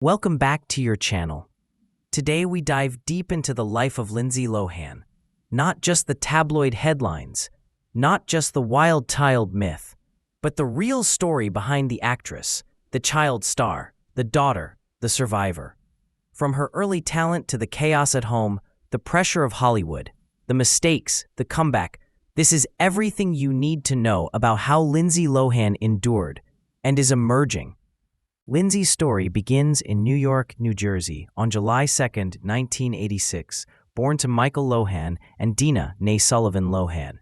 Welcome back to your channel. Today we dive deep into the life of Lindsay Lohan. Not just the tabloid headlines, not just the wild-tiled myth, but the real story behind the actress, the child star, the daughter, the survivor. From her early talent to the chaos at home, the pressure of Hollywood, the mistakes, the comeback, this is everything you need to know about how Lindsay Lohan endured and is emerging. Lindsay's story begins in New York, New Jersey, on July 2, 1986, born to Michael Lohan and Dina née Sullivan Lohan.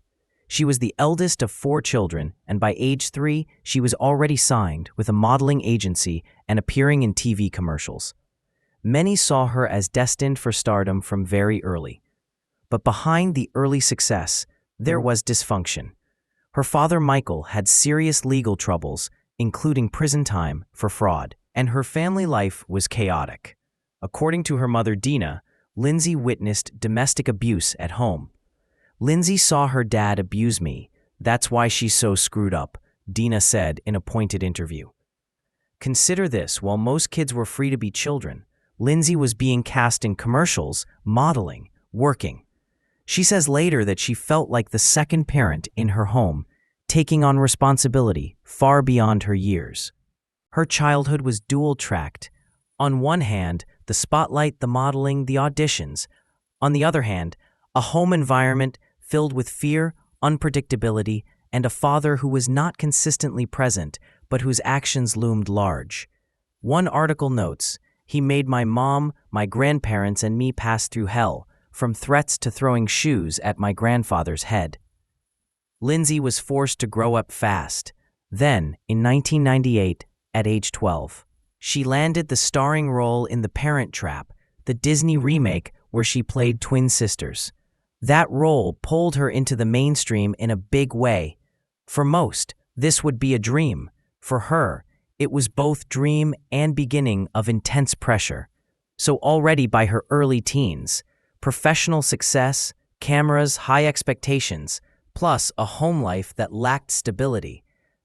She was the eldest of 4 children, and by age 3, she was already signed with a modeling agency and appearing in TV commercials. Many saw her as destined for stardom from very early. But behind the early success, there was dysfunction. Her father, Michael, had serious legal troubles, including prison time for fraud, and her family life was chaotic. According to her mother, Dina, Lindsay witnessed domestic abuse at home. "Lindsay saw her dad abuse me. That's why she's so screwed up," Dina said in a pointed interview. Consider this, while most kids were free to be children, Lindsay was being cast in commercials, modeling, working. She says later that she felt like the second parent in her home, taking on responsibility far beyond her years. Her childhood was dual-tracked. On one hand, the spotlight, the modeling, the auditions. On the other hand, a home environment filled with fear, unpredictability, and a father who was not consistently present, but whose actions loomed large. One article notes, "He made my mom, my grandparents, and me pass through hell, from threats to throwing shoes at my grandfather's head." Lindsay was forced to grow up fast. Then, in 1998, at age 12, she landed the starring role in The Parent Trap, the Disney remake where she played twin sisters. That role pulled her into the mainstream in a big way. For most, this would be a dream. For her, it was both dream and beginning of intense pressure. So already by her early teens, professional success, cameras, high expectations, plus a home life that lacked stability.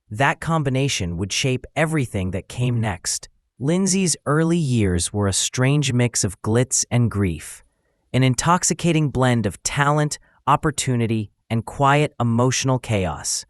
That combination would shape everything that came next. Lindsay's early years were a strange mix of glitz and grief, an intoxicating blend of talent, opportunity, and quiet emotional chaos.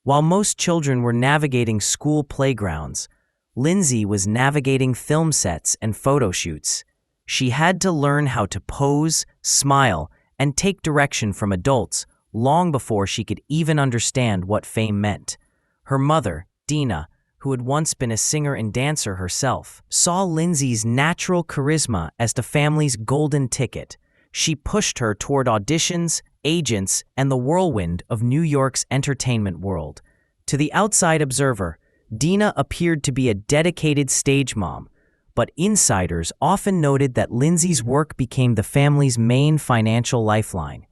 While most children were navigating school playgrounds, Lindsay was navigating film sets and photo shoots. She had to learn how to pose, smile, and take direction from adults long before she could even understand what fame meant. Her mother, Dina, who had once been a singer and dancer herself, saw Lindsay's natural charisma as the family's golden ticket. She pushed her toward auditions, agents, and the whirlwind of New York's entertainment world. To the outside observer, Dina appeared to be a dedicated stage mom, but insiders often noted that Lindsay's work became the family's main financial lifeline.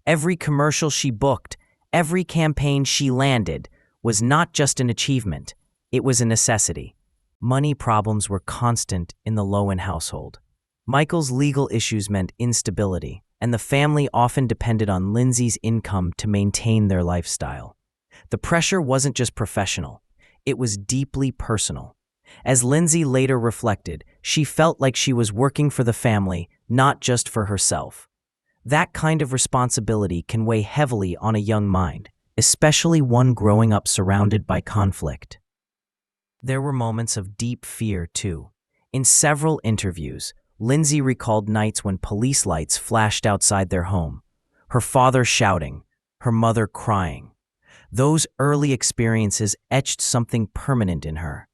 Every commercial she booked, every campaign she landed, was not just an achievement, it was a necessity. Money problems were constant in the Lohan household. Michael's legal issues meant instability, and the family often depended on Lindsay's income to maintain their lifestyle. The pressure wasn't just professional, it was deeply personal. As Lindsay later reflected, she felt like she was working for the family, not just for herself. That kind of responsibility can weigh heavily on a young mind, especially one growing up surrounded by conflict. There were moments of deep fear, too. In several interviews, Lindsay recalled nights when police lights flashed outside their home, her father shouting, her mother crying. Those early experiences etched something permanent in her,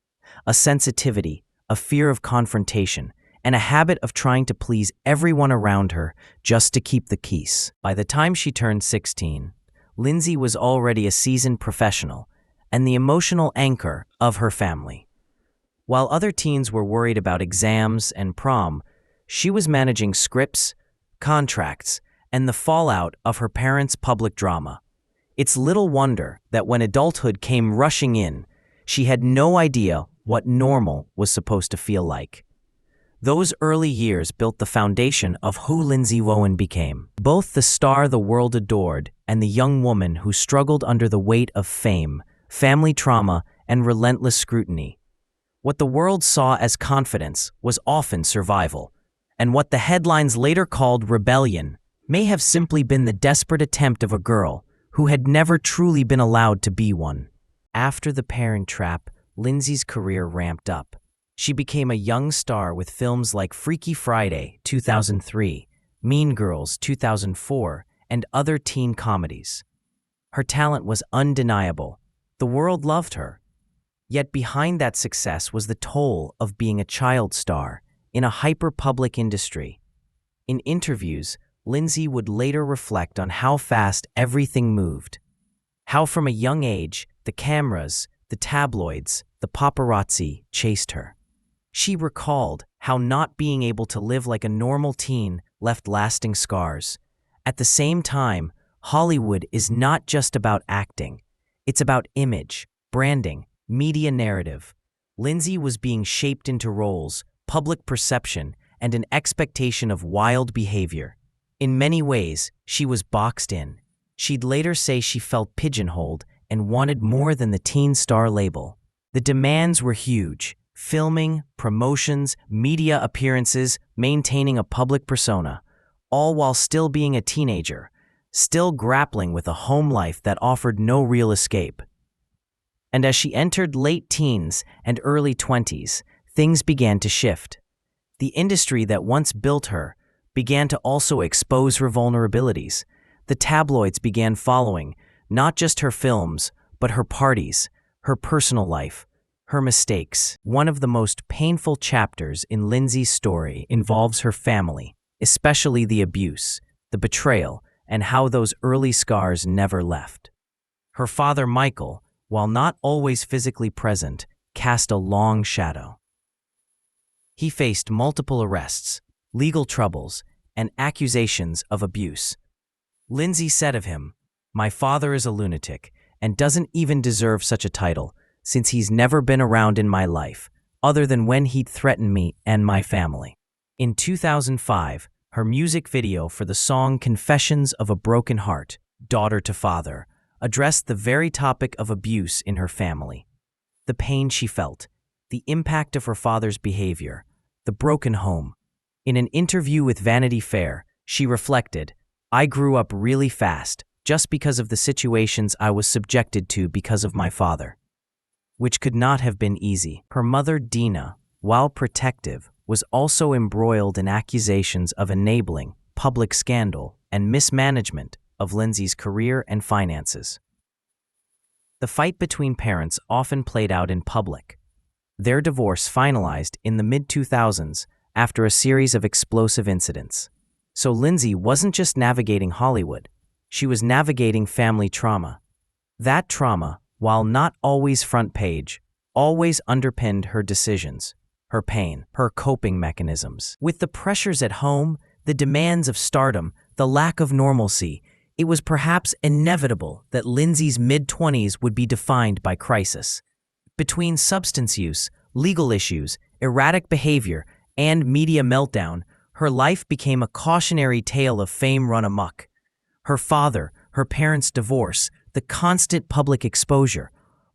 a sensitivity, a fear of confrontation, and a habit of trying to please everyone around her just to keep the peace. By the time she turned 16, Lindsay was already a seasoned professional and the emotional anchor of her family. While other teens were worried about exams and prom, she was managing scripts, contracts, and the fallout of her parents' public drama. It's little wonder that when adulthood came rushing in, she had no idea what normal was supposed to feel like. Those early years built the foundation of who Lindsay Lohan became, both the star the world adored and the young woman who struggled under the weight of fame, family trauma, and relentless scrutiny. What the world saw as confidence was often survival, and what the headlines later called rebellion may have simply been the desperate attempt of a girl who had never truly been allowed to be one. After The Parent Trap, Lindsay's career ramped up. She became a young star with films like Freaky Friday, 2003, Mean Girls, 2004, and other teen comedies. Her talent was undeniable. The world loved her. Yet behind that success was the toll of being a child star in a hyper-public industry. In interviews, Lindsay would later reflect on how fast everything moved. How from a young age, the cameras, the tabloids, the paparazzi chased her. She recalled how not being able to live like a normal teen left lasting scars. At the same time, Hollywood is not just about acting. It's about image, branding, media narrative. Lindsay was being shaped into roles, public perception, and an expectation of wild behavior. In many ways, she was boxed in. She'd later say she felt pigeonholed and wanted more than the teen star label. The demands were huge: filming, promotions, media appearances, maintaining a public persona, all while still being a teenager, still grappling with a home life that offered no real escape. And as she entered late teens and early 20s, things began to shift. The industry that once built her began to also expose her vulnerabilities. The tabloids began following not just her films, but her parties, her personal life, her mistakes. One of the most painful chapters in Lindsay's story involves her family, especially the abuse, the betrayal, and how those early scars never left. Her father, Michael, while not always physically present, cast a long shadow. He faced multiple arrests, legal troubles, and accusations of abuse. Lindsay said of him, "My father is a lunatic and doesn't even deserve such a title, since he's never been around in my life, other than when he'd threaten me and my family." In 2005, her music video for the song Confessions of a Broken Heart, Daughter to Father, addressed the very topic of abuse in her family. The pain she felt, the impact of her father's behavior, the broken home. In an interview with Vanity Fair, she reflected, "I grew up really fast, just because of the situations I was subjected to because of my father," which could not have been easy. Her mother, Dina, while protective, was also embroiled in accusations of enabling, public scandal, and mismanagement of Lindsay's career and finances. The fight between parents often played out in public. Their divorce finalized in the mid-2000s after a series of explosive incidents. So Lindsay wasn't just navigating Hollywood, she was navigating family trauma. That trauma, while not always front page, always underpinned her decisions, her pain, her coping mechanisms. With the pressures at home, the demands of stardom, the lack of normalcy, it was perhaps inevitable that Lindsay's mid-20s would be defined by crisis. Between substance use, legal issues, erratic behavior, and media meltdown, her life became a cautionary tale of fame run amok. Her father, her parents' divorce, the constant public exposure,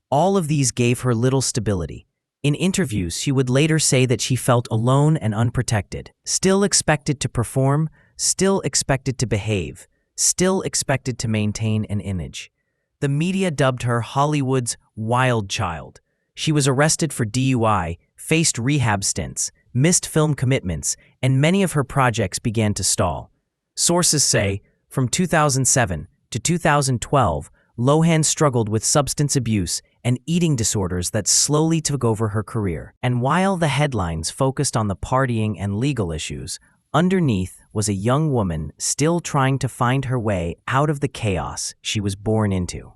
all of these gave her little stability. In interviews, she would later say that she felt alone and unprotected, still expected to perform, still expected to behave, still expected to maintain an image. The media dubbed her Hollywood's wild child. She was arrested for DUI, faced rehab stints, missed film commitments, and many of her projects began to stall. Sources say, from 2007 to 2012, Lohan struggled with substance abuse and eating disorders that slowly took over her career. And while the headlines focused on the partying and legal issues, underneath was a young woman still trying to find her way out of the chaos she was born into.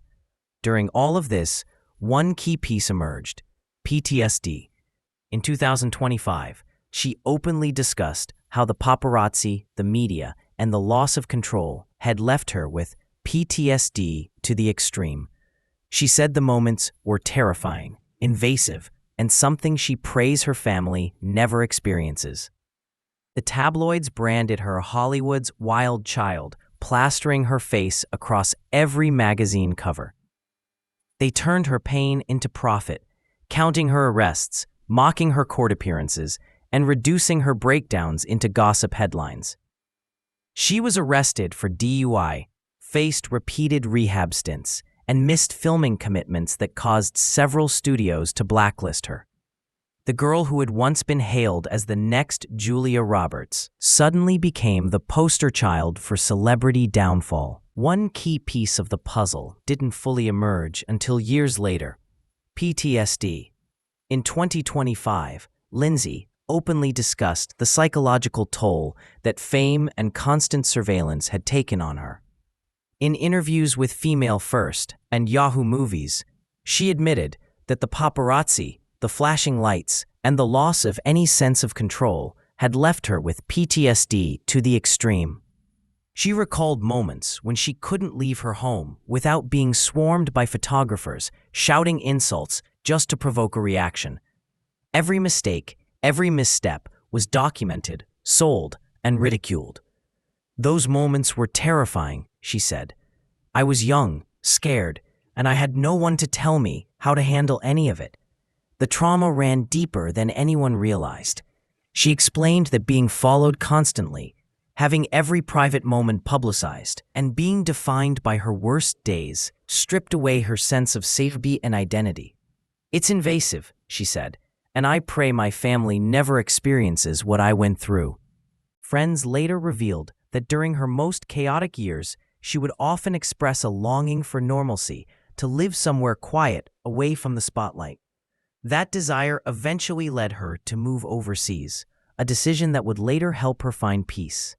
During all of this, one key piece emerged: PTSD. In 2025, she openly discussed how the paparazzi, the media, and the loss of control had left her with PTSD to the extreme. She said the moments were terrifying, invasive, and something she prays her family never experiences. The tabloids branded her Hollywood's wild child, plastering her face across every magazine cover. They turned her pain into profit, counting her arrests, mocking her court appearances, and reducing her breakdowns into gossip headlines. She was arrested for DUI, faced repeated rehab stints, and missed filming commitments that caused several studios to blacklist her. The girl who had once been hailed as the next Julia Roberts suddenly became the poster child for celebrity downfall. One key piece of the puzzle didn't fully emerge until years later: PTSD. In 2025, Lindsay openly discussed the psychological toll that fame and constant surveillance had taken on her. In interviews with Female First and Yahoo Movies, she admitted that the paparazzi, the flashing lights, and the loss of any sense of control had left her with PTSD to the extreme. She recalled moments when she couldn't leave her home without being swarmed by photographers shouting insults just to provoke a reaction. Every mistake, every misstep was documented, sold, and ridiculed. Those moments were terrifying, she said. I was young, scared, and I had no one to tell me how to handle any of it. The trauma ran deeper than anyone realized. She explained that being followed constantly, having every private moment publicized, and being defined by her worst days stripped away her sense of safety and identity. It's invasive, she said, and I pray my family never experiences what I went through. Friends later revealed that during her most chaotic years, she would often express a longing for normalcy, to live somewhere quiet, away from the spotlight. That desire eventually led her to move overseas, a decision that would later help her find peace.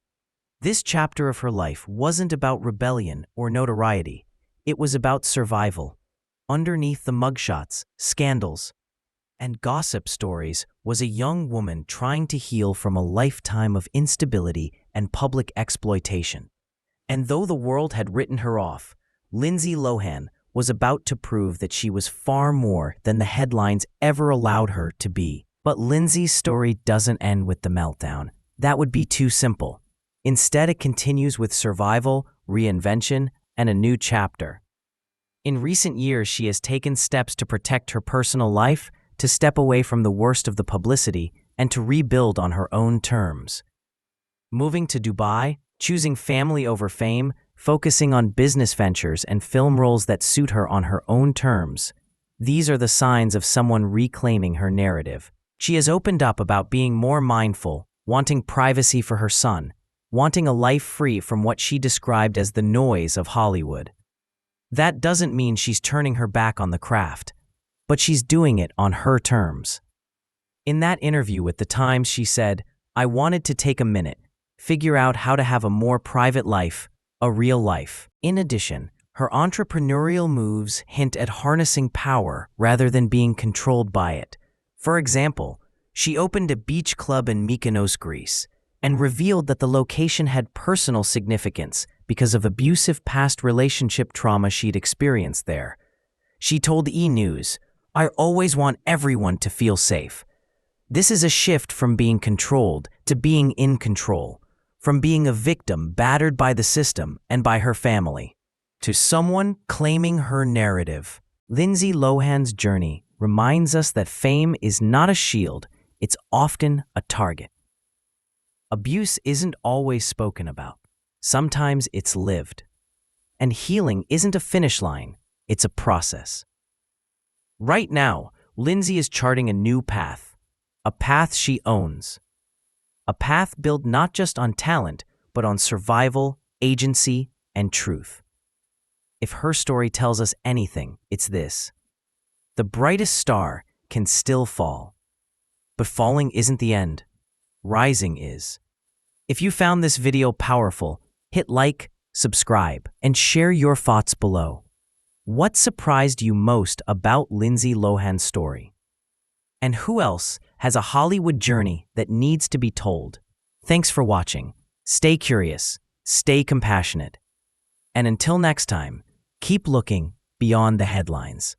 This chapter of her life wasn't about rebellion or notoriety. It was about survival. Underneath the mugshots, scandals, and gossip stories was a young woman trying to heal from a lifetime of instability and public exploitation. And though the world had written her off, Lindsay Lohan was about to prove that she was far more than the headlines ever allowed her to be. But Lindsay's story doesn't end with the meltdown. That would be too simple. Instead, it continues with survival, reinvention, and a new chapter. In recent years, she has taken steps to protect her personal life, to step away from the worst of the publicity, and to rebuild on her own terms. Moving to Dubai, choosing family over fame, focusing on business ventures and film roles that suit her on her own terms. These are the signs of someone reclaiming her narrative. She has opened up about being more mindful, wanting privacy for her son, wanting a life free from what she described as the noise of Hollywood. That doesn't mean she's turning her back on the craft, but she's doing it on her terms. In that interview with The Times, she said, "I wanted to take a minute, figure out how to have a more private life, a real life." In addition, her entrepreneurial moves hint at harnessing power rather than being controlled by it. For example, she opened a beach club in Mykonos, Greece, and revealed that the location had personal significance because of abusive past relationship trauma she'd experienced there. She told E! News, "I always want everyone to feel safe." This is a shift from being controlled to being in control, from being a victim battered by the system and by her family, to someone claiming her narrative. Lindsay Lohan's journey reminds us that fame is not a shield, it's often a target. Abuse isn't always spoken about. Sometimes it's lived. And healing isn't a finish line, it's a process. Right now, Lindsay is charting a new path, a path she owns. A path built not just on talent, but on survival, agency, and truth. If her story tells us anything, it's this: the brightest star can still fall. But falling isn't the end. Rising is. If you found this video powerful, hit like, subscribe, and share your thoughts below. What surprised you most about Lindsay Lohan's story? And who else has a Hollywood journey that needs to be told? Thanks for watching. Stay curious, stay compassionate. And until next time, keep looking beyond the headlines.